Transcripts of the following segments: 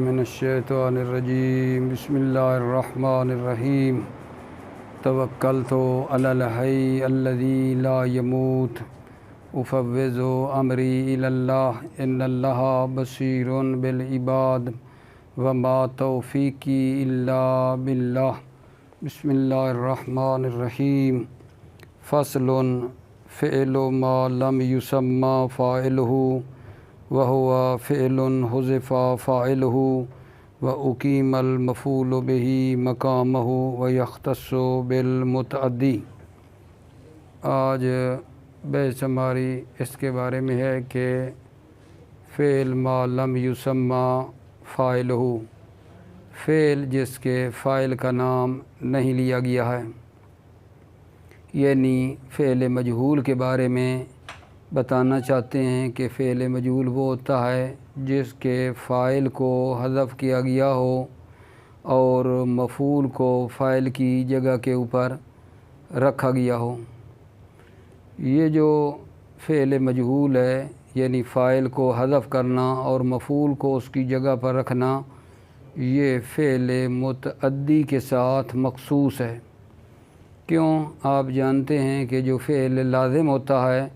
من الشیطان الرجیم بسم اللہ الرحمن الرحیم توکلت علی الحی الذی لا یموت افوض امری الی اللہ ان اللہ بصیر بالعباد وما توفیقی الا باللہ بسم اللہ الرحمن الرحیم فصل فعل ما لم یسمى فاعلہ وهو فعل حذف فاعله وأقيم المفعول به مقامه ويختص بالمتعدی۔ آج بحث ہماری اس کے بارے میں ہے کہ فعل ما لم یسمى فاعلہ، فعل جس کے فاعل کا نام نہیں لیا گیا ہے، یعنی فعل مجہول کے بارے میں بتانا چاہتے ہیں کہ فعل مجہول وہ ہوتا ہے جس کے فاعل کو حذف کیا گیا ہو اور مفعول کو فاعل کی جگہ کے اوپر رکھا گیا ہو۔ یہ جو فعل مجہول ہے یعنی فاعل کو حذف کرنا اور مفعول کو اس کی جگہ پر رکھنا، یہ فعل متعدی کے ساتھ مخصوص ہے۔ کیوں؟ آپ جانتے ہیں کہ جو فعل لازم ہوتا ہے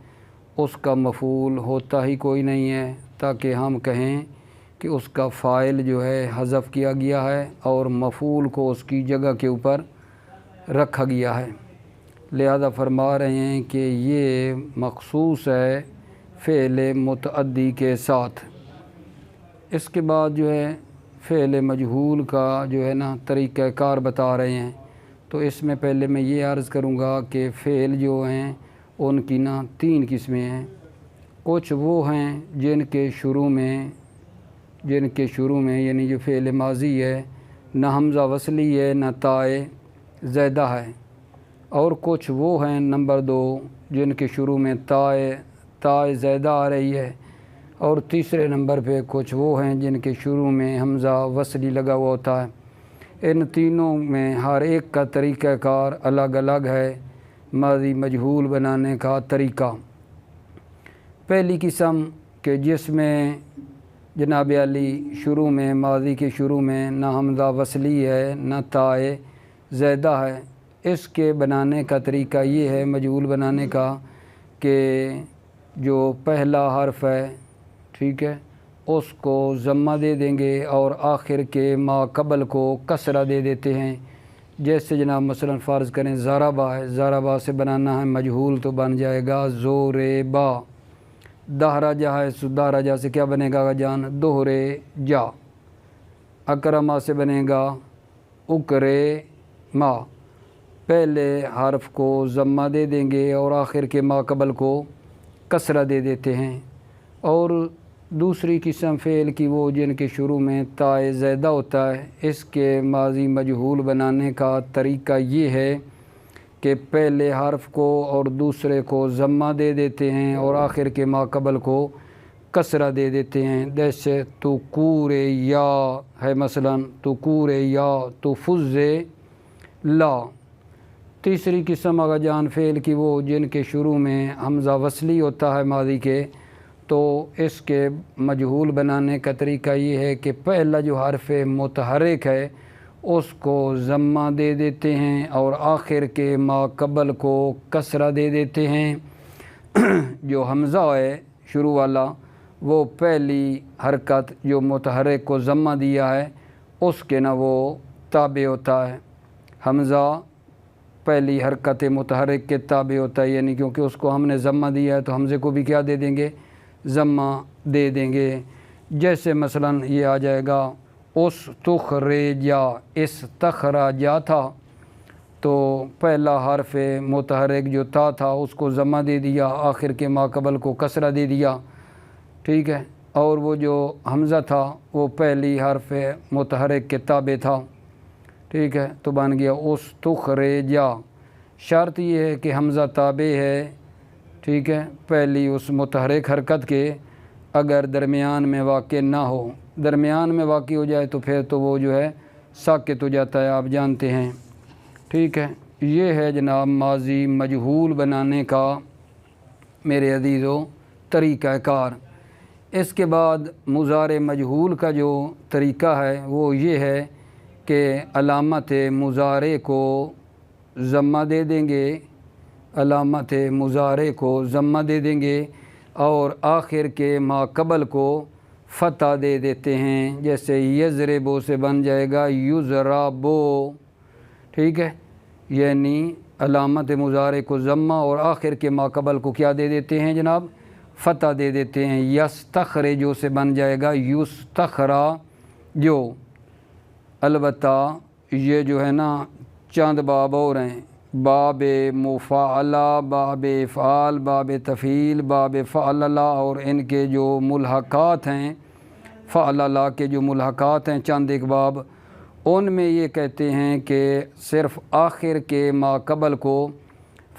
اس کا مفعول ہوتا ہی کوئی نہیں ہے، تاکہ ہم کہیں کہ اس کا فاعل جو ہے حذف کیا گیا ہے اور مفعول کو اس کی جگہ کے اوپر رکھا گیا ہے۔ لہذا فرما رہے ہیں کہ یہ مخصوص ہے فعل متعدی کے ساتھ۔ اس کے بعد جو ہے فعل مجہول کا جو ہے نا طریقہ کار بتا رہے ہیں۔ تو اس میں پہلے میں یہ عرض کروں گا کہ فعل جو ہیں ان کی نا 3 قسمیں ہیں۔ کچھ وہ ہیں جن کے شروع میں یعنی جو فعل ماضی ہے نہ حمزہ وصلی ہے نہ تائے زیدہ ہے، اور کچھ وہ ہیں نمبر 2 جن کے شروع میں تائے زیدہ آ رہی ہے، اور تیسرے نمبر پہ کچھ وہ ہیں جن کے شروع میں حمزہ وصلی لگا ہوا ہوتا ہے۔ ان تینوں میں ہر ایک کا طریقہ کار الگ الگ ہے ماضی مجہول بنانے کا طریقہ۔ پہلی قسم کہ جس میں جناب علی شروع میں ماضی کے شروع میں نہ حمزہ وصلی ہے نہ تائے زیدہ ہے، اس کے بنانے کا طریقہ یہ ہے مجہول بنانے کا کہ جو پہلا حرف ہے، ٹھیک ہے، اس کو ضمہ دے دیں گے اور آخر کے ما قبل کو کسرہ دے دیتے ہیں۔ جیسے جناب مثلا فرض کریں ضربہ ہے، ضربہ سے بنانا ہے مجہول تو بن جائے گا زوربا۔ دہرجہ ہے، دہرجہ سے کیا بنے گا جان؟ دوہرے جا۔ اکرما سے بنے گا اکرما۔ پہلے حرف کو ضمہ دے دیں گے اور آخر کے ما قبل کو کسرہ دے دیتے ہیں۔ اور دوسری قسم فعل کی وہ جن کے شروع میں تائے زیدہ ہوتا ہے، اس کے ماضی مجہول بنانے کا طریقہ یہ ہے کہ پہلے حرف کو اور دوسرے کو ضمہ دے دیتے ہیں اور آخر کے ما قبل کو کسرہ دے دیتے ہیں۔ جیسے تو کور یا ہے، مثلا تو کور یا تو فز لا۔ تیسری قسم اگر جان فعل کی وہ جن کے شروع میں حمزہ وصلی ہوتا ہے ماضی کے، تو اس کے مجہول بنانے کا طریقہ یہ ہے کہ پہلا جو حرف متحرک ہے اس کو ضمہ دے دیتے ہیں اور آخر کے ما قبل کو کسرہ دے دیتے ہیں۔ جو حمزہ ہے شروع والا، وہ پہلی حرکت جو متحرک کو ضمہ دیا ہے اس کے نا وہ تابع ہوتا ہے۔ حمزہ پہلی حرکت متحرک کے تابع ہوتا ہے، یعنی کیونکہ اس کو ہم نے ضمہ دیا ہے تو حمزے کو بھی کیا دے دیں گے؟ ضمہ دے دیں گے۔ جیسے مثلا یہ آ جائے گا استخرجا، استخرجا تھا تو پہلا حرف متحرک جو تا تھا اس کو ضمہ دے دیا، آخر کے ما قبل کو کسرہ دے دیا، ٹھیک ہے، اور وہ جو حمزہ تھا وہ پہلی حرف متحرک کے تابع تھا، ٹھیک ہے، تو بن گیا استخرجا۔ شرط یہ ہے کہ حمزہ تابع ہے، ٹھیک ہے، پہلی اس متحرک حرکت کے، اگر درمیان میں واقع نہ ہو، درمیان میں واقع ہو جائے تو پھر تو وہ جو ہے ساکت ہو جاتا ہے، آپ جانتے ہیں، ٹھیک ہے۔ یہ ہے جناب ماضی مجہول بنانے کا میرے عزیزو طریقہ کار۔ اس کے بعد مضارع مجہول کا جو طریقہ ہے وہ یہ ہے کہ علامت مضارع کو ضمہ دے دیں گے، علامت مضارع کو ضمہ دے دیں گے اور آخر کے ما قبل کو فتح دے دیتے ہیں، جیسے یضربو سے بن جائے گا یضربو، ٹھیک ہے، یعنی علامت مضارع کو ضمہ اور آخر کے ما قبل کو کیا دے دیتے ہیں جناب، فتح دے دیتے ہیں۔ یستخرجو سے بن جائے گا یستخرجو، البتہ یہ جو ہے نا چند باب اور ہیں، باب مفاعلہ، باب افعال، باب تفعیل، باب فعللہ، اور ان کے جو ملحقات ہیں، فعللہ کے جو ملحقات ہیں چند ایک باب، ان میں یہ کہتے ہیں کہ صرف آخر کے ما قبل کو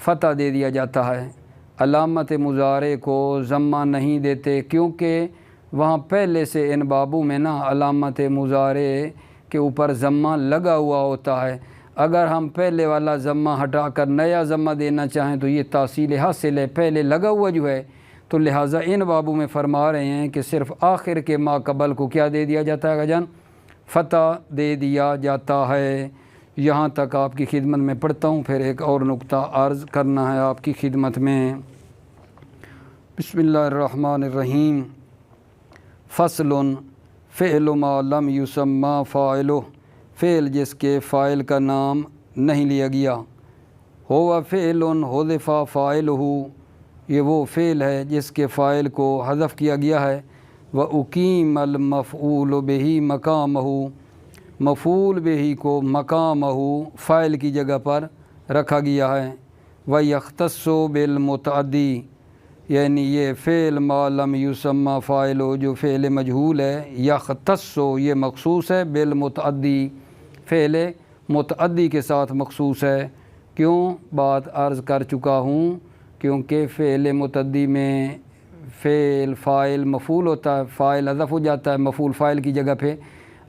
فتح دے دیا جاتا ہے، علامت مضارع کو ضمہ نہیں دیتے، کیونکہ وہاں پہلے سے ان بابوں میں نا علامت مضارع کے اوپر ضمہ لگا ہوا ہوتا ہے۔ اگر ہم پہلے والا ضمہ ہٹا کر نیا ضمہ دینا چاہیں تو یہ تحصیل حاصل ہے، پہلے لگا ہوا جو ہے، تو لہٰذا ان بابوں میں فرما رہے ہیں کہ صرف آخر کے ما قبل کو کیا دے دیا جاتا ہے جان، فتح دے دیا جاتا ہے۔ یہاں تک آپ کی خدمت میں پڑھتا ہوں، پھر ایک اور نقطہ عرض کرنا ہے آپ کی خدمت میں۔ بسم اللہ الرحمن الرحیم۔ فصل فعل ما لم یسمى فاعلہ، فعل جس کے فاعل کا نام نہیں لیا گیا۔ ہوا فعل حذف فاعلہ، یہ وہ فعل ہے جس کے فاعل کو حذف کیا گیا ہے۔ وَأُقِيمَ الْمَفْعُولُ بِهِ مَقَامَهُ، مفعول بِهِ کو مقامہ فاعل کی جگہ پر رکھا گیا ہے۔ وَيَخْتَصُّ بِالْمُتَعَدِّ، یعنی یہ فعل ما لم یسمى فاعلہ جو فعل مجہول ہے، یختص یہ مخصوص ہے، بالمتعدی فعل متعدی کے ساتھ مخصوص ہے۔ کیوں؟ بات عرض کر چکا ہوں، کیونکہ فعل متعدی میں فعل فاعل مفعول ہوتا ہے، فاعل حذف ہو جاتا ہے، مفعول فاعل کی جگہ پہ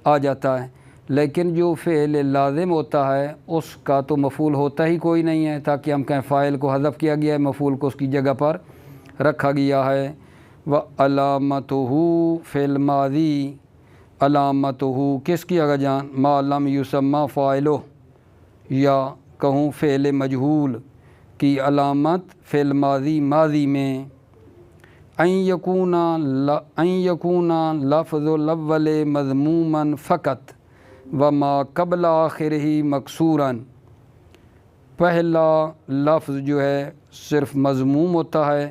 آ جاتا ہے، لیکن جو فعل لازم ہوتا ہے اس کا تو مفعول ہوتا ہی کوئی نہیں ہے، تاکہ ہم کہیں فاعل کو حذف کیا گیا ہے، مفعول کو اس کی جگہ پر رکھا گیا ہے۔ وَعَلَامَتُهُ فِي الْمَاضِي، علامتہ کس کی اگر جان، ما لم یسمى فاعلہ، یا کہوں فعل مجہول کی علامت فی الماضی ماضی میں، ان یکون لفظ الاول مضموما فقط وما قبل آخرہ مکسورا، پہلا لفظ جو ہے صرف مضموم ہوتا ہے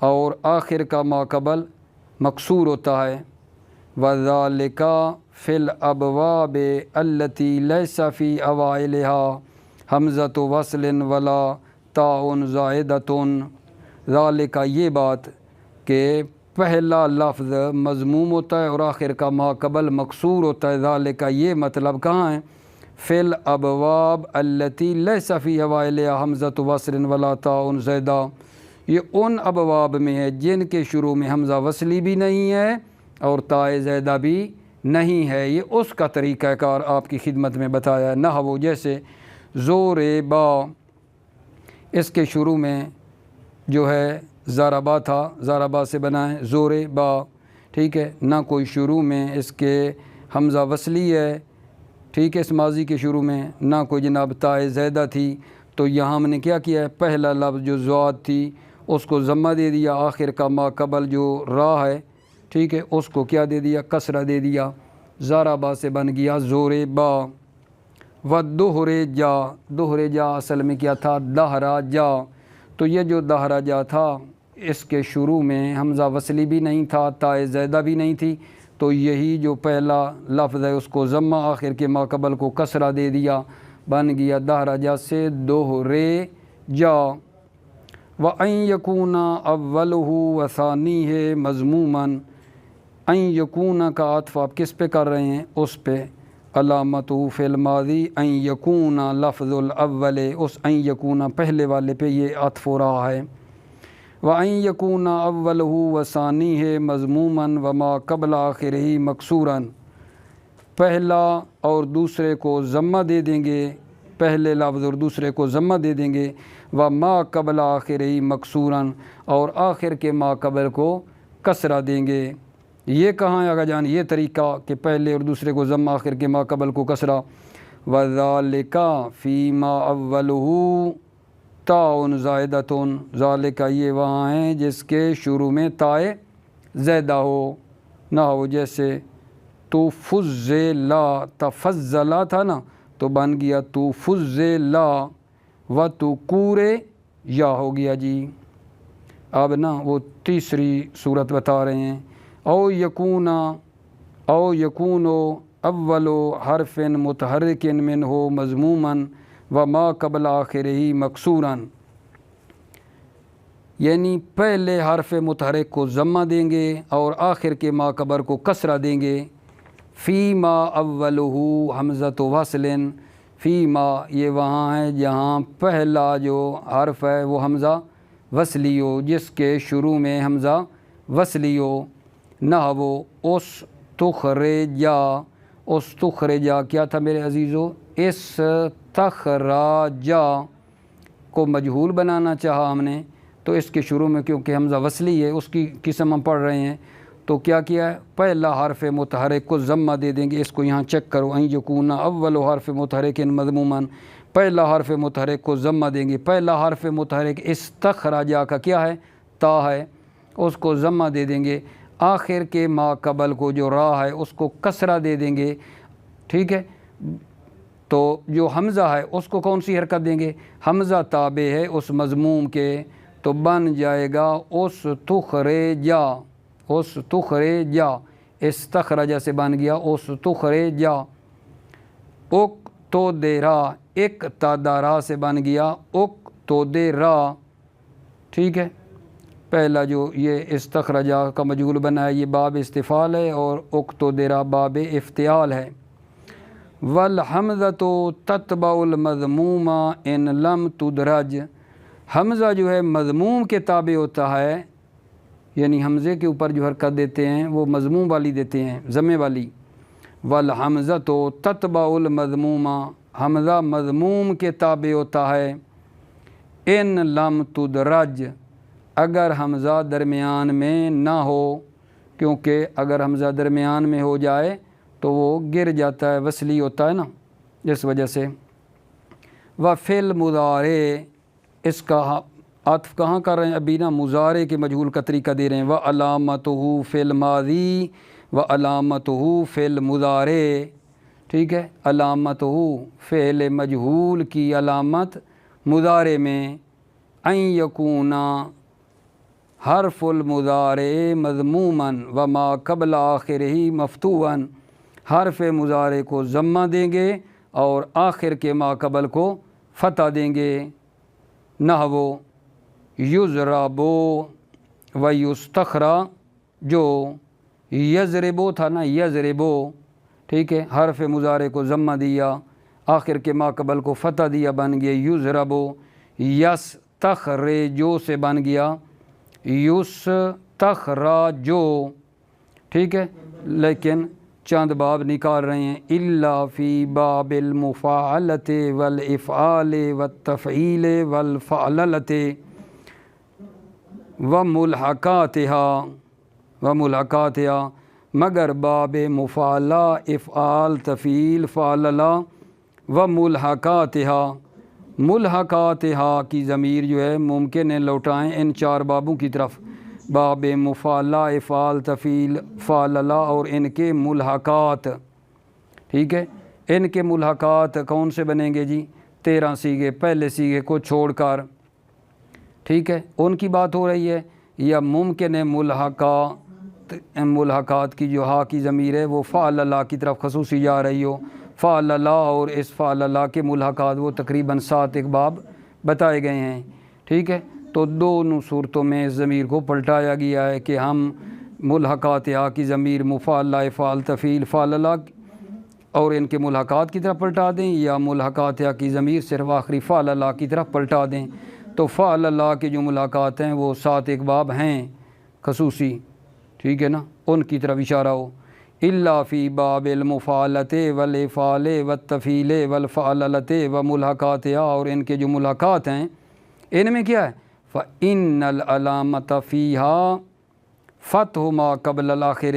اور آخر کا ما قبل مکسور ہوتا ہے۔ وذالک فی الابواب التی لیس فی اوائلها حمزۃ وصل ولا تاء زائدۃ، ذالک یہ بات کہ پہلا لفظ مضموم ہوتا ہے اور آخر کا ما قبل مکسور ہوتا ہے، ذالک یہ مطلب کہاں ہے، فی الابواب التی لیس فی اوائلها حمزۃ وصل ولا تاء زائدہ، یہ ان ابواب میں ہے جن کے شروع میں حمزہ وصلی بھی نہیں ہے اور تاء زائدہ بھی نہیں ہے۔ یہ اس کا طریقہ کار آپ کی خدمت میں بتایا ہے۔ نحو جیسے ضربا، اس کے شروع میں جو ہے ضربا تھا، ضربا سے بنا ہے ضربا، ٹھیک ہے، نہ کوئی شروع میں اس کے حمزہ وصلی ہے، ٹھیک ہے، اس ماضی کے شروع میں نہ کوئی جناب تاء زائدہ تھی، تو یہاں ہم نے کیا کیا ہے، پہلا لفظ جو ضاد تھی اس کو ضمہ دے دیا، آخر کا ما قبل جو را ہے، ٹھیک ہے، اس کو کیا دے دیا، کسرہ دے دیا، ضربا سے بن گیا ضربا۔ وَدُحْرِجَا، دحرجا اصل میں کیا تھا، دحرجا، تو یہ جو دحرجا تھا اس کے شروع میں حمزہ وصلی بھی نہیں تھا، تاء زائدہ بھی نہیں تھی، تو یہی جو پہلا لفظ ہے اس کو ضمہ آخر کے ما قبل کو کسرہ دے دیا، بن گیا دحرجا سے دحرجا۔ وَأَن يَكُونَ أَوَّلُهُ وَثَانِيهُ مَضْمُومًا، ان یکون کا عطف آپ کس پہ کر رہے ہیں، اس پہ، علامتہ فی الماضی ان یکون لفظ الاول، اس ان یکون پہلے والے پہ یہ عطف ہو رہا ہے۔ وَأَن يَكُونَ أَوَّلُهُ وَثَانِيهُ مَضْمُومًا وَمَا قَبْلَ آخِرِهِ مَكْسُورًا، پہلا اور دوسرے کو ضمہ دے دیں گے، پہلے لفظ اور دوسرے کو ضمہ دے دیں گے، وَمَا قَبْلَ آخِرِهِ مَكْسُورًا، اور آخر کے ما قبل کو کسرہ دیں گے۔ یہ کہاں ہے آگا جان یہ طریقہ کہ پہلے اور دوسرے کو ضم آخر کے ما قبل کو کسرہ. وذالک فیما اولہ تاء زائدۃ، ذالک یہ وہاں ہیں جس کے شروع میں تائے زیدہ ہو، نہ ہو جیسے تو فضلا تفضلا تھا نا تو بن گیا تو فضلا و تو کورے یا ہو گیا جی. اب نا وہ تیسری صورت بتا رہے ہیں. او یکونو اولو حرف متحرک من ہو مضموماً و ما قبل آخرہ مکسوراً، یعنی پہلے حرف متحرک کو ضمہ دیں گے اور آخر کے ما قبل کو کسرہ دیں گے. فی ما اولہ حمزۃ وصل، فی ما یہ وہاں ہے جہاں پہلا جو حرف ہے وہ حمزہ وصلی ہو، جس کے شروع میں حمزہ وصلی ہو. نحو استخرجا، استخرجا کیا تھا میرے عزیزو؟ استخراجا کو مجہول بنانا چاہا ہم نے، تو اس کے شروع میں کیونکہ حمزہ وصلی ہے اس کی قسم ہم پڑھ رہے ہیں، تو کیا کیا ہے پہلا حرف متحرک کو ضمہ دے دیں گے. اس کو یہاں چیک کرو، این یکون اول حرف متحرک مضموماً، پہلا حرف متحرک کو ضمہ دیں گے. پہلا حرف متحرک استخراجا کا کیا ہے؟ تا ہے، اس کو ضمہ دے دیں گے. آخر کے ما قبل کو جو را ہے اس کو کسرہ دے دیں گے. ٹھیک ہے، تو جو حمزہ ہے اس کو کون سی حرکت دیں گے؟ حمزہ تابع ہے اس مضموم کے، تو بن جائے گا استخرجا، استخرجا، استخرجا سے بن گیا استخرجا. اقتدرا، اقتدرا سے بن گیا اقتدرا. ٹھیک ہے، پہلا جو یہ استخرجا کا مجہول بنا ہے یہ باب استفعال ہے اور اقتدرا باب افتعال ہے. والحمزۃ تتبع المضموم ان لم تدرج، حمزہ جو ہے مضموم کے تابع ہوتا ہے، یعنی حمزے کے اوپر جو حرکت دیتے ہیں وہ مضموم والی دیتے ہیں، ضمے والی. والحمزۃ تتبع المضموم، حمزہ مضموم کے تابع ہوتا ہے. ان لم تدرج، اگر حمزہ درمیان میں نہ ہو، کیونکہ اگر حمزہ درمیان میں ہو جائے تو وہ گر جاتا ہے، وصلی ہوتا ہے نا، اس وجہ سے. وفی المضارع، اس کا عطف کہاں کر رہے ہیں ابھی نا؟ مضارع کے مجہول کا طریقہ دے رہے ہیں. وعلامتہ فی الماضی وعلامتہ فی المضارع. ٹھیک ہے، علامتہ فعل مجہول کی علامت مضارع میں. ان یکونا حرف المضارع مضموما وما قبل آخرہ مفتوحا، حرف مضارع کو ضمہ دیں گے اور آخر کے ما قبل کو فتح دیں گے. نحو یضربو و یستخرجو، یضربو تھا نا، یضربو. ٹھیک ہے، حرف مضارع کو ضمہ دیا، آخر کے ما قبل کو فتح دیا، بن گیا یضربو. یستخرجو سے بن گیا یستخرجو. ٹھیک ہے، لیکن چند باب نکال رہے ہیں. الا فی باب المفاعلۃ والافعال والتفعیل والفعللۃ وملحقاتها، مگر باب مفاعلہ، افعال، تفعیل، فعللہ وملحقاتها، ملحقاتها کی ضمیر جو ہے ممکن ہے لوٹائیں ان چار بابوں کی طرف. باب مفاعلہ، افعال، تفعیل، فعللہ اور ان کے ملحقات. ٹھیک ہے، ان کے ملحقات کون سے بنیں گے جی؟ 13 سیغے، پہلے سیغے کو چھوڑ کر. ٹھیک ہے، ان کی بات ہو رہی ہے. یا ممکن ہے ملحقات کی جو ہا کی ضمیر ہے وہ فعللہ کی طرف خصوصی جا رہی ہو. فعللہ اور اس فعللہ کے ملحقات وہ تقریباً 7 اقباب بتائے گئے ہیں. ٹھیک ہے، تو دونوں صورتوں میں اس ضمیر کو پلٹایا گیا ہے کہ ہم ملحقات ہا کی ضمیر مفاعلہ، افعال، تفعیل، فعللہ اور ان کے ملحقات کی طرف پلٹا دیں، یا ملحقات ہا کی ضمیر صرف آخری فعللہ کی طرف پلٹا دیں. تو فعللہ کے جو ملحقات ہیں وہ 7 اقباب ہیں خصوصی. ٹھیک ہے نا، ان کی طرف اشارہ ہو. الا فی باب المفاعلۃ والافعال والتفعیل والفعللۃ وملحقاتها، اور ان کے جو ملحقات ہیں ان میں کیا ہے؟ فإن العلامۃ فیہا فتح ما قبل الآخر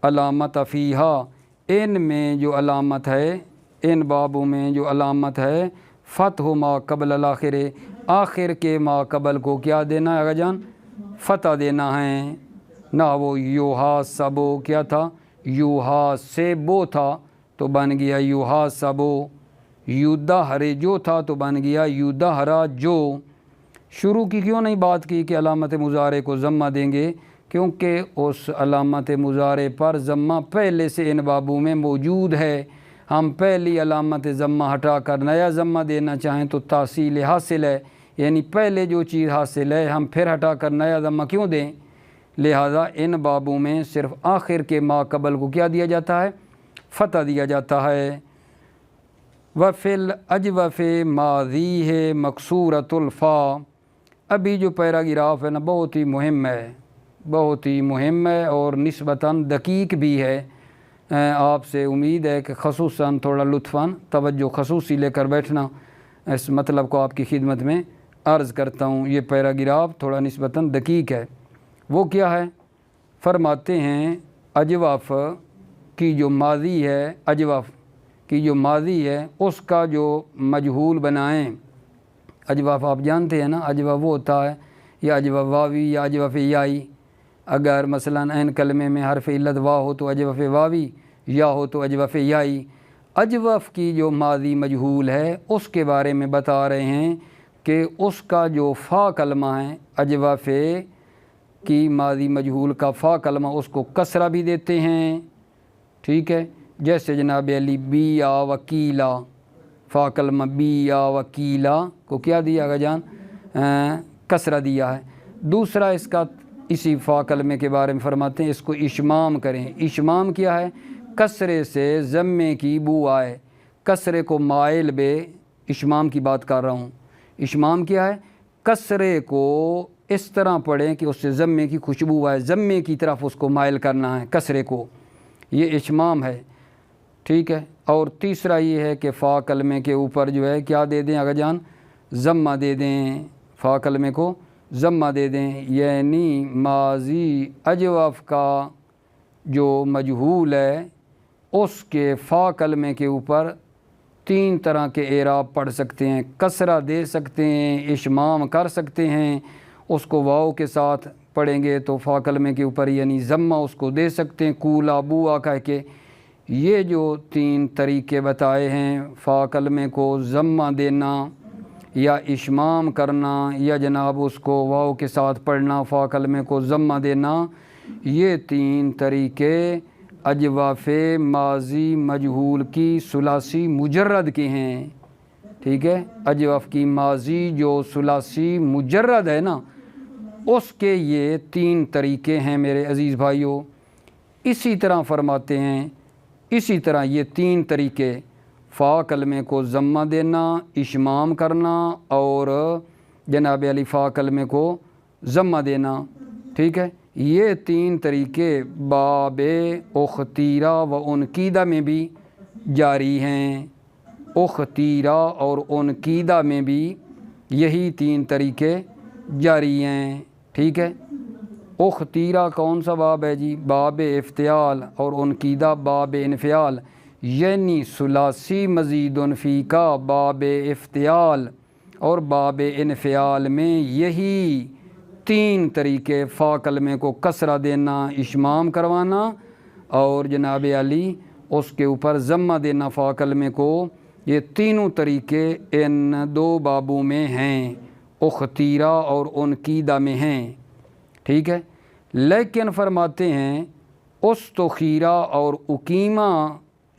علامت فیہا، ان میں جو علامت ہے، ان بابوں میں جو علامت ہے، فتح ما قبل الآخر، آخر کے ما قبل کو کیا دینا ہے آقا جان؟ فتح دینا ہے نہ۔ وہ یحاسبو کیا تھا؟ یحاسبو تھا تو بن گیا یحاسبو، یدہرجو تھا تو بن گیا یدہرجو۔ شروع کی کیوں نہیں بات کی کہ علامت مضارع کو ضمہ دیں گے؟ کیونکہ اس علامت مضارع پر ضمہ پہلے سے ان بابوں میں موجود ہے۔ ہم پہلی علامت ضمہ ہٹا کر نیا ضمہ دینا چاہیں تو تحصیل حاصل ہے، یعنی پہلے جو چیز حاصل ہے ہم پھر ہٹا کر نیا ضمہ کیوں دیں؟ لہذا ان بابوں میں صرف آخر کے ما قبل کو کیا دیا جاتا ہے؟ فتح دیا جاتا ہے۔ وفی الاجوف ماضی ہے مکسورۃ الفا، ابھی جو پیراگراف ہے نا بہت ہی مہم ہے، بہت ہی مہم ہے اور نسبتاً دقیق بھی ہے۔ آپ سے امید ہے کہ خصوصاً تھوڑا لطفاً توجہ خصوصی لے کر بیٹھنا، اس مطلب کو آپ کی خدمت میں عرض کرتا ہوں۔ یہ پیراگراف تھوڑا نسبتاً دقیق ہے۔ وہ کیا ہے؟ فرماتے ہیں اجواف کی جو ماضی ہے، اجواف کی جو ماضی ہے اس کا جو مجہول بنائیں۔ اجواف آپ جانتے ہیں نا، اجواف وہ ہوتا ہے یا اجواف واوی یا اجواف یائی۔ اگر مثلاً عین کلمے میں حرف علت وا ہو تو اجواف واوی، یا ہو تو اجواف یائی۔ اجواف کی جو ماضی مجہول ہے اس کے بارے میں بتا رہے ہیں کہ اس کا جو فا کلمہ ہے، اجواف کی ماضی مجہول کا فا کلمہ اس کو کسرہ بھی دیتے ہیں، ٹھیک ہے؟ جیسے جناب علی بی یا وکیلا، فا کلمہ بی یا وکیلا کو کیا دیا آقا جان؟ کسرہ دیا ہے۔ دوسرا اس کا اسی فا کلمے کے بارے میں فرماتے ہیں اس کو اشمام کریں۔ اشمام کیا ہے؟ کسرے سے ضمے کی بو آئے، کسرے کو مائل بے، اشمام کی بات کر رہا ہوں۔ اشمام کیا ہے؟ کسرے کو اس طرح پڑھیں کہ اس سے ضمے کی خوشبو آئے، ضمے کی طرف اس کو مائل کرنا ہے کسرے کو، یہ اشمام ہے، ٹھیک ہے؟ اور تیسرا یہ ہے کہ فا کلمے کے اوپر جو ہے کیا دے دیں آقا جان؟ ضمہ دے دیں، فا کلمے کو ضمہ دے دیں، یعنی ماضی اجواف کا جو مجہول ہے اس کے فا کلمے کے اوپر تین طرح کے اعراب پڑھ سکتے ہیں، کسرہ دے سکتے ہیں، اشمام کر سکتے ہیں۔ اس کو واو کے ساتھ پڑھیں گے تو فا کلمے کے اوپر یعنی ضمہ اس کو دے سکتے ہیں، کولا بوا کہہ کے۔ یہ جو تین طریقے بتائے ہیں، فا کلمے کو ضمہ دینا یا اشمام کرنا یا جناب اس کو واو کے ساتھ پڑھنا، فا کلمے کو ضمہ دینا، یہ تین طریقے اجواف ماضی مجہول کی ثلاثی مجرد کے ہیں، ٹھیک ہے؟ اجواف کی ماضی جو ثلاثی مجرد ہے نا اس کے یہ تین طریقے ہیں میرے عزیز بھائیوں۔ اسی طرح فرماتے ہیں، اسی طرح یہ تین طریقے فا کلمے کو ضمہ دینا، اشمام کرنا اور جناب علی فا کلمے کو ضمہ دینا، ٹھیک ہے؟ یہ تین طریقے باب اختیرہ و انقیدہ میں بھی جاری ہیں۔ اختیرہ اور انقیدہ میں بھی یہی تین طریقے جاری ہیں، ٹھیک ہے؟ اختیرہ کون سا باب ہے جی؟ باب افتعال، اور انقیدہ باب انفعال، یعنی ثلاثی مزید فی کا باب افتعال اور باب انفعال میں یہی تین طریقے فا کلمے کو کسرہ دینا، اشمام کروانا اور جناب علی اس کے اوپر ضمہ دینا فا کلمے کو، یہ تینوں طریقے ان دو بابوں میں ہیں، اختیرہ اور انقیدہ میں ہیں، ٹھیک ہے؟ لیکن فرماتے ہیں استخیرہ اور اقیمہ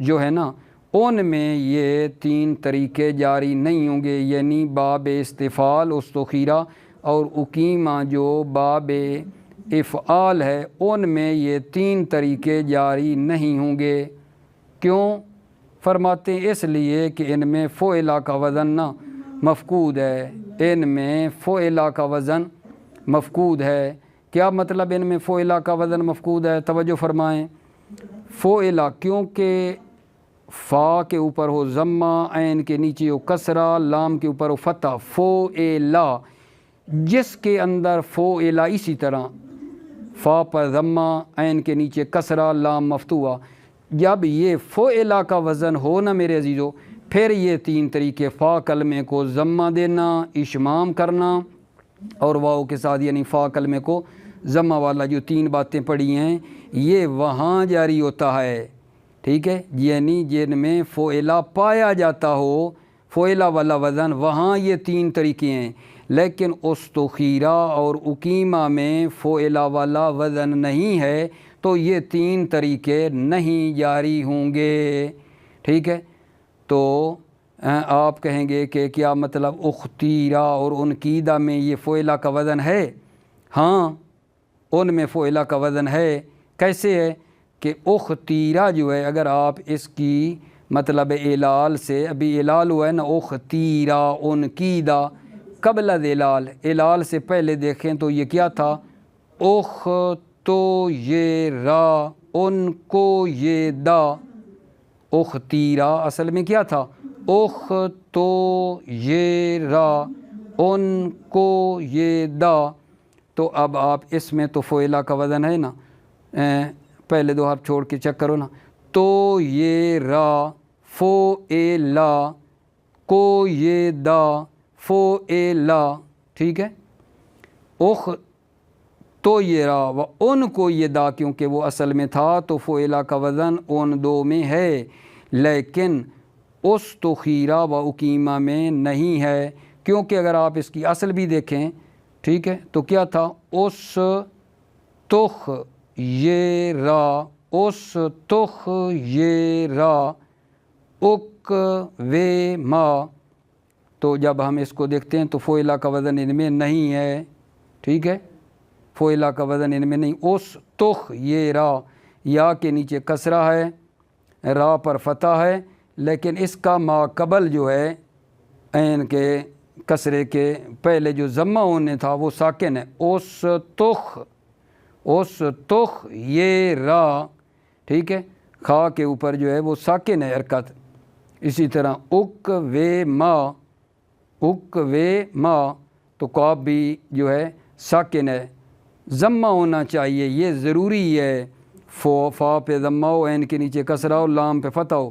جو ہے نا ان میں یہ تین طریقے جاری نہیں ہوں گے، یعنی باب استفعال استخیرہ اور اقیمہ جو باب افعال ہے ان میں یہ تین طریقے جاری نہیں ہوں گے۔ کیوں؟ فرماتے ہیں اس لیے کہ ان میں فعلا کا وزن نہ مفقود ہے، ان میں فعلا کا وزن مفقود ہے۔ کیا مطلب ان میں فعلا کا وزن مفقود ہے؟ توجہ فرمائیں۔ فعلا کیونکہ فا کے اوپر ہو ضمہ، عین کے نیچے ہو کسرہ، لام کے اوپر ہو فتح، فعلا، جس کے اندر فعلا اسی طرح فا پر ضمہ، عین کے نیچے کسرہ، لام مفتوحہ۔ جب یہ فعلا کا وزن ہو نا میرے عزیزو، پھر یہ تین طریقے، فا کلمے کو ضمہ دینا، اشمام کرنا، اور واؤ کے ساتھ یعنی فا کلمے کو ضمہ والا، جو تین باتیں پڑھی ہیں یہ وہاں جاری ہوتا ہے، ٹھیک ہے، یعنی جن میں فعلا پایا جاتا ہو، فعلا والا وزن، وہاں یہ تین طریقے ہیں۔ لیکن استخیرہ اور اقیمہ میں فعلا والا وزن نہیں ہے تو یہ تین طریقے نہیں جاری ہوں گے، ٹھیک ہے۔ تو آپ کہیں گے کہ کیا مطلب اختیرہ اور انقیدہ میں یہ فعلا کا وزن ہے؟ ہاں، ان میں فعلا کا وزن ہے۔ کیسے ہے کہ اختیرہ جو ہے، اگر آپ اس کی مطلب اعلال سے، ابھی اعلال ہوا ہے نا، اختیرہ انقیدہ قبل اعلال، اعلال سے پہلے دیکھیں تو یہ کیا تھا؟ اخ تو یہ را، ان کو یہ دا، اختیرہ اصل میں کیا تھا؟ اخ تو یہ را، ان کو یہ دا۔ تو اب آپ اس میں تو فعلا کا وزن ہے نا، پہلے دو حرف چھوڑ کے چیک کرو نا، تو یہ را، فو اے لا، کو یہ دا، فو اے لا، ٹھیک ہے۔ اخ تو یہ را و ان کو یہ دا، کیونکہ وہ اصل میں تھا تو فعلا کا وزن ان دو میں ہے، لیکن استخیرہ و اقیمہ میں نہیں ہے، کیونکہ اگر آپ اس کی اصل بھی دیکھیں، ٹھیک ہے، تو کیا تھا؟ اس تخ یہ را، اس تخ یہ را، اک وے ما۔ تو جب ہم اس کو دیکھتے ہیں تو فعلا کا وزن ان میں نہیں ہے، ٹھیک ہے، فعلا کا وزن ان میں نہیں۔ اس تخ یہ را، یا کے نیچے کسرہ ہے، را پر فتح ہے، لیکن اس کا ما قبل جو ہے عین کے کسرے کے پہلے جو ضمہ ہونے تھا وہ ساکن ہے، اس تخ، اس تخ یہ را، ٹھیک ہے، خا کے اوپر جو ہے وہ ساکن ہے حرکت۔ اسی طرح اک وے ما، اک وے ما، تو قاف بھی جو ہے ساکن ہے، ضمہ ہونا چاہیے، یہ ضروری ہے، فا پہ ضمہ ہو، عین کے نیچے کسرہ ہو، لام پہ فتح ہو۔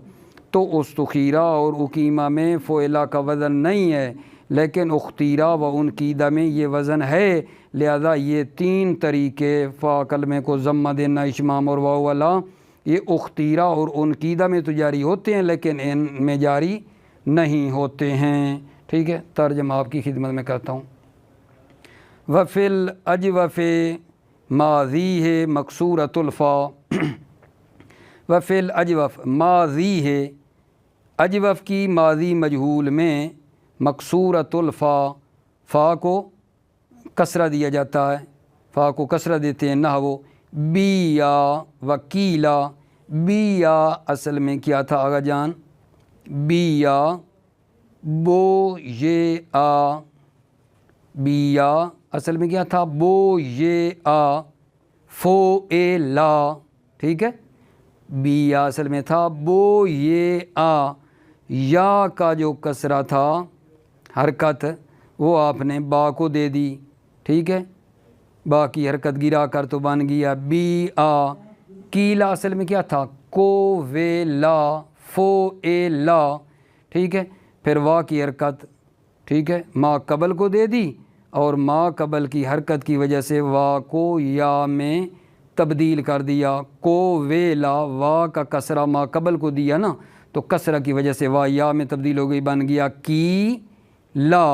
تو استخیرہ اور اقیمہ میں فعلا کا وزن نہیں ہے، لیکن اختیرہ و انقیدہ میں یہ وزن ہے، لہذا یہ تین طریقے، فا کلمے کو ضمہ دینا، اشمام اور واو والا، یہ اختیرہ اور انقیدہ میں تو جاری ہوتے ہیں لیکن ان میں جاری نہیں ہوتے ہیں، ٹھیک ہے۔ ترجمہ آپ کی خدمت میں کرتا ہوں۔ وفی الاجوف ماضی ہے مکسورۃ الفا، وفی الاجوف ماضی ہے، اجوف کی ماضی مجہول میں مکسورۃ الفا، فا کو کسرہ دیا جاتا ہے، فا کو کسرہ دیتے ہیں، نحو بیا وکیلا۔ بیا اصل میں کیا تھا آغا جان؟ بیا بو یہ آ، بیا اصل میں کیا تھا؟ بو یہ آ، فو اے لا، ٹھیک ہے، بیا اصل میں تھا بو یہ آ، یا کا جو کسرہ تھا حرکت وہ آپ نے با کو دے دی، ٹھیک ہے، با کی حرکت گرا کر تو بن گیا بی آ۔ کیلا اصل میں کیا تھا؟ کو وے لا، فو اے لا، ٹھیک ہے، پھر وا کی حرکت، ٹھیک ہے، ما قبل کو دے دی، اور ما قبل کی حرکت کی وجہ سے وا کو یا میں تبدیل کر دیا، کو وے لا، وا کا کسرہ ما قبل کو دیا نا، تو کسرہ کی وجہ سے وا یا میں تبدیل ہو گئی، بن گیا کی لا۔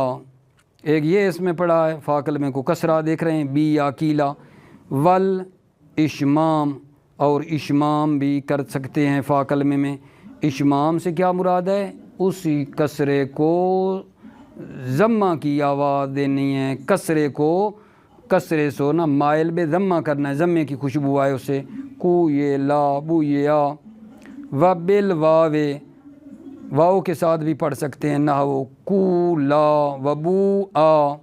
ایک یہ اس میں پڑھا ہے، فا کلمے کو کسرہ دیکھ رہے ہیں، بی یا کیلا۔ ول اشمام، اور اشمام بھی کر سکتے ہیں فا کلمے میں۔ اشمام سے کیا مراد ہے؟ اسی کسرے کو ضمہ کی آواز دینی ہے، کسرے کو کسرے سو نا مائل بے ضمہ کرنا ہے، ضمے کی خوشبو آئے اسے، کو یہ لا، بو یہ آ۔ و بل واوے، واو کے ساتھ بھی پڑھ سکتے ہیں، نحو کو لا و بو آ۔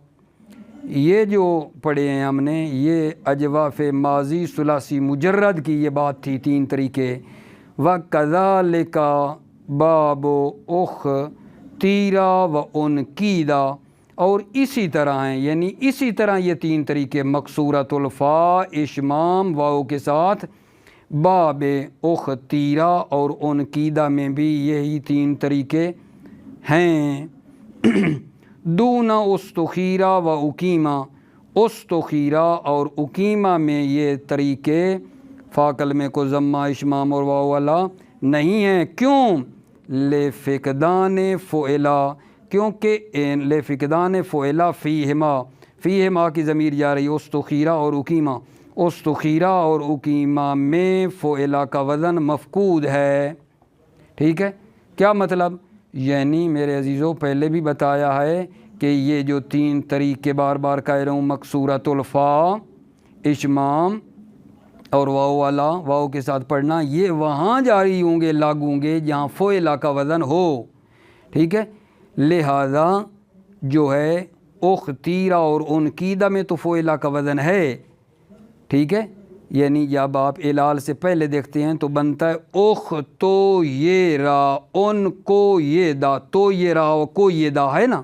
یہ جو پڑھے ہیں ہم نے، یہ اجواف ماضی ثلاثی مجرد کی یہ بات تھی، تین طریقے۔ وَكَذَلِكَ باب اخ تیرا و انقیدہ، اور اسی طرح ہیں، یعنی اسی طرح یہ تین طریقے مقصورۃ الفا اشمام واو کے ساتھ، باب اختیرہ اور انقیدہ میں بھی یہی تین طریقے ہیں۔ دون استخیرہ و اقیمہ، استخیرہ اور اقیمہ میں یہ طریقے فا کلمے کو ضمہ اشمام اور واو والا نہیں ہیں۔ کیوں؟ لفقدان فعلا، کیونکہ لفقدان فعلا فیہما، فیہما کی ضمیر جا رہی استخیرہ اور اقیمہ، استخیرہ اور اقیمہ میں فعلا کا وزن مفقود ہے۔ ٹھیک ہے، کیا مطلب؟ یعنی میرے عزیزوں پہلے بھی بتایا ہے کہ یہ جو تین طریقے بار بار کہہ رہا ہوں، مقصورۃ الفا اشمام اور واو والا واو کے ساتھ پڑھنا، یہ وہاں جاری ہوں گے، لاگو ہوں گے جہاں فعلا کا وزن ہو۔ ٹھیک ہے، لہذا جو ہے اختیرہ اور انقیدہ میں تو فعلا کا وزن ہے۔ ٹھیک ہے، یعنی جب آپ الال سے پہلے دیکھتے ہیں تو بنتا ہے اخ تو یہ را، ان کو یہ دا، تو یہ را کو یہ دا ہے نا،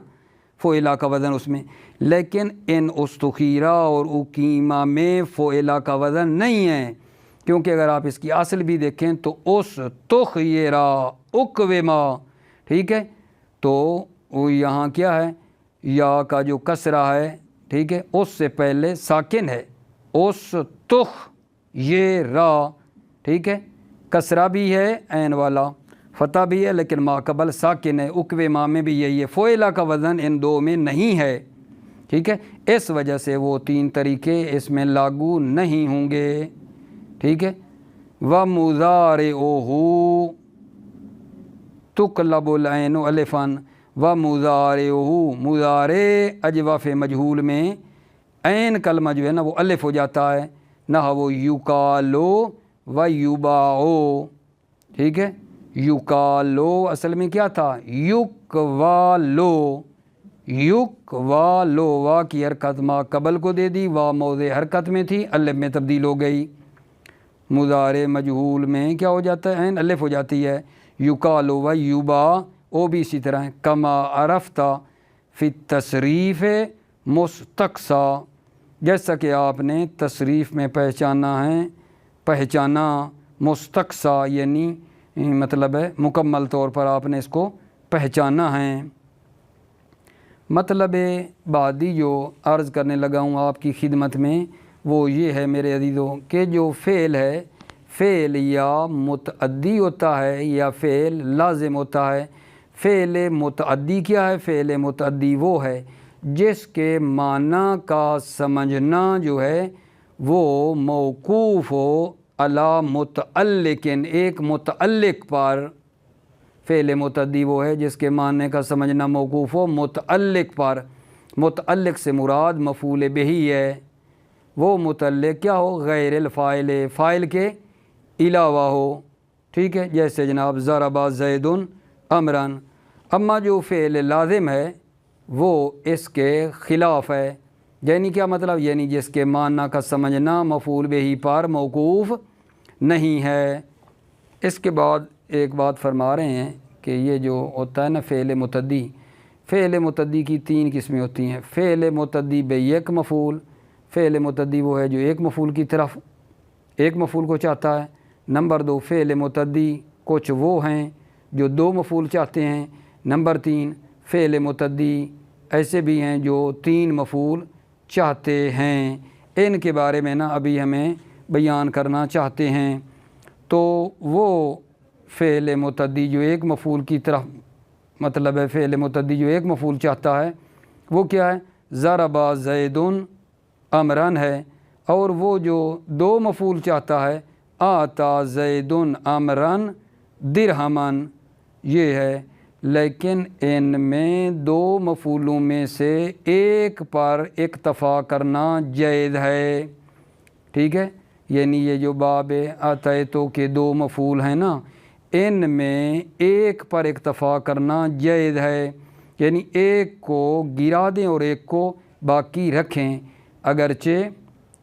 فعلا کا وزن اس میں۔ لیکن ان استخیرہ اور اقیمہ میں فعلا کا وزن نہیں ہے، کیونکہ اگر آپ اس کی اصل بھی دیکھیں تو اس تخ یہ را اقوما، ٹھیک ہے، تو وہ یہاں کیا ہے، یا کا جو کسرہ ہے، ٹھیک ہے، اس سے پہلے ساکن ہے، اس تخ یہ را، ٹھیک ہے، کسرہ بھی ہے عین والا، فتح بھی ہے، لیکن ما قبل ساکن ہے، اقوے ما میں بھی یہی ہے، فعلا کا وزن ان دو میں نہیں ہے۔ ٹھیک ہے، اس وجہ سے وہ تین طریقے اس میں لاگو نہیں ہوں گے۔ ٹھیک ہے، وَمُضَارِعُهُ تُقْلَبُ الْعَيْنُ الفاً، وَمُضَارِعُهُ، مضارع اجواف مجہول میں عین کلمہ جو ہے نا وہ الف ہو جاتا ہے، نہ وہ یقالو و یباعو۔ ٹھیک ہے، یقالو اصل میں کیا تھا، یقوالو، یقوالو، وا کی حرکت ما قبل کو دے دی، وا موضع حرکت میں تھی، الف میں تبدیل ہو گئی۔ مضارع مجہول میں کیا ہو جاتا ہے، عین الف ہو جاتی ہے۔ یقالو و یبا وہ بھی اسی طرح ہے، کما عرفتا فی التصریف مستقصا، جیسا کہ آپ نے تصریف میں پہچانا مستقصا، یعنی مطلب ہے مکمل طور پر آپ نے اس کو پہچانا ہے۔ مطلب بعدی جو عرض کرنے لگا ہوں آپ کی خدمت میں وہ یہ ہے میرے عزیزوں کہ جو فعل ہے، فعل یا متعدی ہوتا ہے یا فعل لازم ہوتا ہے۔ فعل متعدی کیا ہے؟ فعل متعدی وہ ہے جس کے معنی کا سمجھنا جو ہے وہ موقوف ہو علی متعلقن، ایک متعلق پر۔ فعل متعدی وہ ہے جس کے معنی کا سمجھنا موقوف ہو متعلق پر، متعلق سے مراد مفعول بہی ہے، وہ متعلق کیا ہو، غیر الفاعل، فاعل کے علاوہ ہو۔ ٹھیک ہے، جیسے جناب ضرب زید امرن۔ اما جو فعل لازم ہے وہ اس کے خلاف ہے، یعنی کیا مطلب، یعنی جس کے معنی کا سمجھنا مفعول بہی پر موقوف نہیں ہے۔ اس کے بعد ایک بات فرما رہے ہیں کہ یہ جو ہوتا ہے نا فعل متعدی، فعل متعدی کی تین قسمیں ہوتی ہیں۔ فعل متعدی بے یک مفعول، فعل متعدی وہ ہے جو ایک مفعول کی طرف ایک مفعول کو چاہتا ہے۔ نمبر دو، فعل متعدی کچھ وہ ہیں جو دو مفعول چاہتے ہیں۔ نمبر تین، فعل متعدی ایسے بھی ہیں جو تین مفعول چاہتے ہیں۔ ان کے بارے میں نا ابھی ہمیں بیان کرنا چاہتے ہیں۔ تو وہ فعل متعدی جو ایک مفعول کی طرف مطلب ہے، فعل متعدی جو ایک مفعول چاہتا ہے وہ کیا ہے، ضرب زید امرن ہے، اور وہ جو دو مفعول چاہتا ہے آتا زید امرن درہمن، یہ ہے۔ لیکن ان میں دو مفعولوں میں سے ایک پر اکتفا کرنا جائز ہے۔ ٹھیک ہے، یعنی یہ جو باب اتیتو کے دو مفعول ہیں نا، ان میں ایک پر اکتفا کرنا جائز ہے، یعنی ایک کو گرا دیں اور ایک کو باقی رکھیں۔ اگرچہ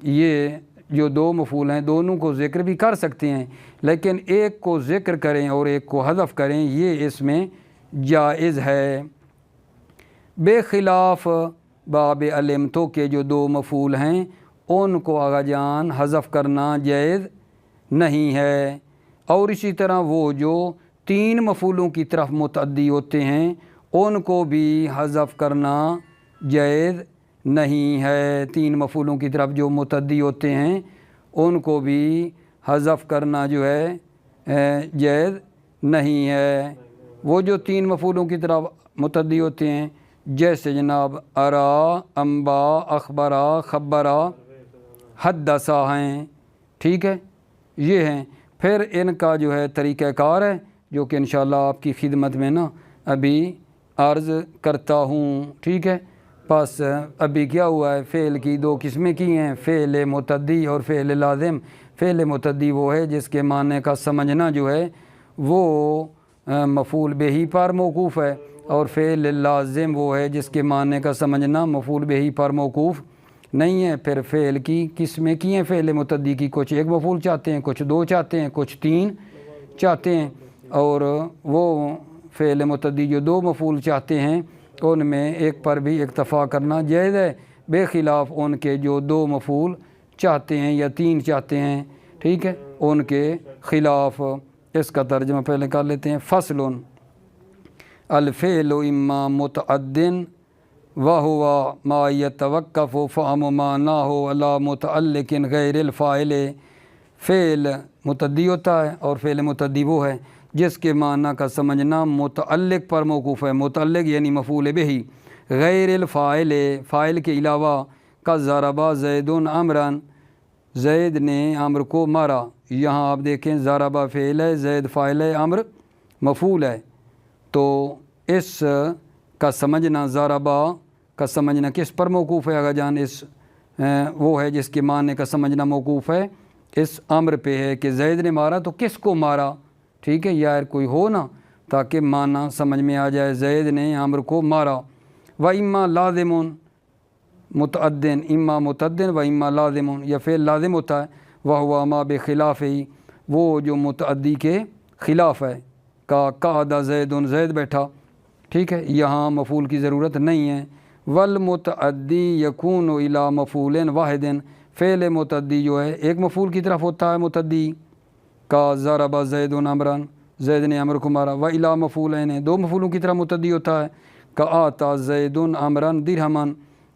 یہ جو دو مفعول ہیں دونوں کو ذکر بھی کر سکتے ہیں، لیکن ایک کو ذکر کریں اور ایک کو حذف کریں، یہ اس میں جائز ہے۔ بے خلاف باب علمتو کے جو دو مفعول ہیں ان کو آغا جان حذف کرنا جائز نہیں ہے، اور اسی طرح وہ جو تین مفعولوں کی طرف متعدی ہوتے ہیں ان کو بھی حذف کرنا جائز نہیں ہے، تین مفعولوں کی طرف جو متعدی ہوتے ہیں ان کو بھی حذف کرنا جو ہے جائز نہیں ہے۔ وہ جو تین مفعولوں کی طرف متعدی ہوتے ہیں جیسے جناب ارا، انبا، اخبرا، خبرا، حدثا ہیں، ٹھیک ہے، یہ ہیں۔ پھر ان کا جو ہے طریقہ کار ہے جو کہ انشاءاللہ آپ کی خدمت میں نا ابھی عرض کرتا ہوں، ٹھیک ہے۔ پس ابھی کیا ہوا ہے، فعل کی دو قسمیں کی ہیں، فعل متعدی اور فعل لازم۔ فعل متعدی وہ ہے جس کے معنی کا سمجھنا جو ہے وہ مفعول بہ پر موقوف ہے، اور فعل لازم وہ ہے جس کے معنی کا سمجھنا مفعول بہ پر موقوف نہیں ہے۔ پھر فعل کی قسمیں کی ہیں فعل متعدی کی، کچھ ایک مفعول چاہتے ہیں، کچھ دو چاہتے ہیں، کچھ تین چاہتے ہیں، اور وہ فعل متعدی جو دو مفعول چاہتے ہیں ان میں ایک پر بھی اکتفا کرنا جائز ہے، بے خلاف ان کے جو دو مفعول چاہتے ہیں یا تین چاہتے ہیں، ٹھیک ہے، ان کے خلاف۔ اس کا ترجمہ پہلے کر لیتے ہیں۔ فصل الفعل اما متعد وهو ما يتوقف فهم معناه على متعلق غیر الفاعل۔ فعل متعدی ہوتا ہے اور فعل متعدی وہ ہے جس کے معنی کا سمجھنا متعلق پر موقوف ہے، متعلق یعنی مفعول بہ، غیر الفاعل فاعل کے علاوہ، کا ضربا زید عمرا، زید نے عمر کو مارا۔ یہاں آپ دیکھیں ضربا فعل ہے، زید فاعل ہے، عمر مفعول ہے، تو اس کا سمجھنا ضربا کا سمجھنا کس پر موقوف ہے؟ اگر جان اس وہ ہے جس کے معنی کا سمجھنا موقوف ہے اس امر پہ ہے کہ زید نے مارا، تو کس کو مارا، ٹھیک ہے، یار کوئی ہو نا تاکہ معنی سمجھ میں آ جائے، زید نے عمر کو مارا۔ و اما لازم متعدن، اما متعدن و اما لازم، یا فعل لازم ہوتا ہے، وہ ما بخلاف ہی، وہ جو متعدی کے خلاف ہے، کا قعد زید، زید بیٹھا، ٹھیک ہے، یہاں مفعول کی ضرورت نہیں ہے۔ والمتعدی یکون الی مفعول واحد، فعل متعدی جو ہے ایک مفعول کی طرف ہوتا ہے متعدی، کا ضرب زید عمرا، زید نے عمر کو مارا، و الی مفعولین، دو مفعولوں کی طرف متعدی ہوتا ہے، کا آتا زید عمرا درہما،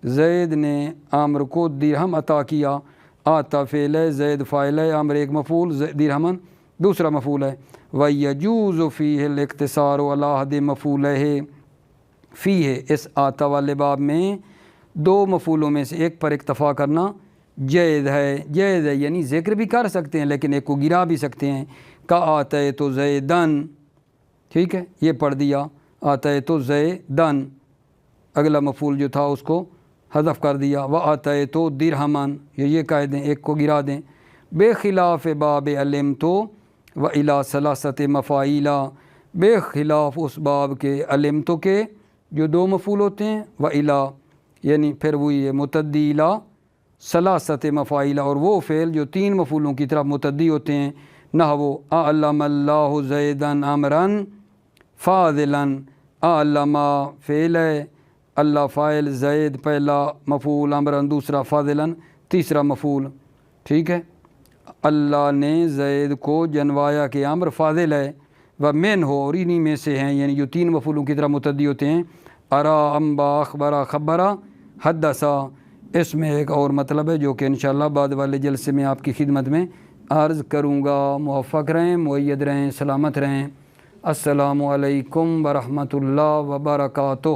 زید نے عمر کو درہم عطا کیا، آتا فعل ہے، زید فاعل ہے، عمر ایک مفعول، درہما دوسرا مفعول ہے۔ وَيَجُوزُ فِيهِ الْاقْتِصَارُ عَلَىٰ أَحَدِ مَفْعُولَيْهِ، فِيهِ اس آتا والے باب میں دو مفعولوں میں سے ایک پر اکتفا کرنا جائز ہے، جائز ہے یعنی ذکر بھی کر سکتے ہیں لیکن ایک کو گرا بھی سکتے ہیں۔ کا آتیت زیدن، ٹھیک ہے، یہ پڑھ دیا آتیت زیدن، اگلا مفعول جو تھا اس کو حذف کر دیا، و آتیت درہمن، یہ کہہ دیں ایک کو گرا دیں۔ بے خلاف باب علمت و الی ثلاثۃ مفاعیل، بے خلاف اس باب کے علمت کے جو دو مفعول ہوتے ہیں، و الی یعنی پھر وہی ہے متعدی الی ثلاثۃ مفاعیل، اور وہ فعل جو تین مفعولوں کی طرف متعدی ہوتے ہیں، نحو اعلم اللہ زیدا امرا فاضلا، اعلم فعل ہے، اللہ فاعل، زید پہلا مفعول، امرا دوسرا، فاضلا تیسرا مفعول، ٹھیک ہے، اللہ نے زید کو جنوایا کہ امر فاضل ہے، و من ہو، اور انہی میں سے ہیں یعنی جو تین مفعولوں کی طرح متعدی ہوتے ہیں، ارا، انبا، اخبرا، خبرا، حدثا۔ اس میں ایک اور مطلب ہے جو کہ انشاءاللہ بعد والے جلسے میں آپ کی خدمت میں عرض کروں گا۔ موفق رہیں، مؤید رہیں، سلامت رہیں۔ السلام علیکم ورحمۃ اللہ وبرکاتہ۔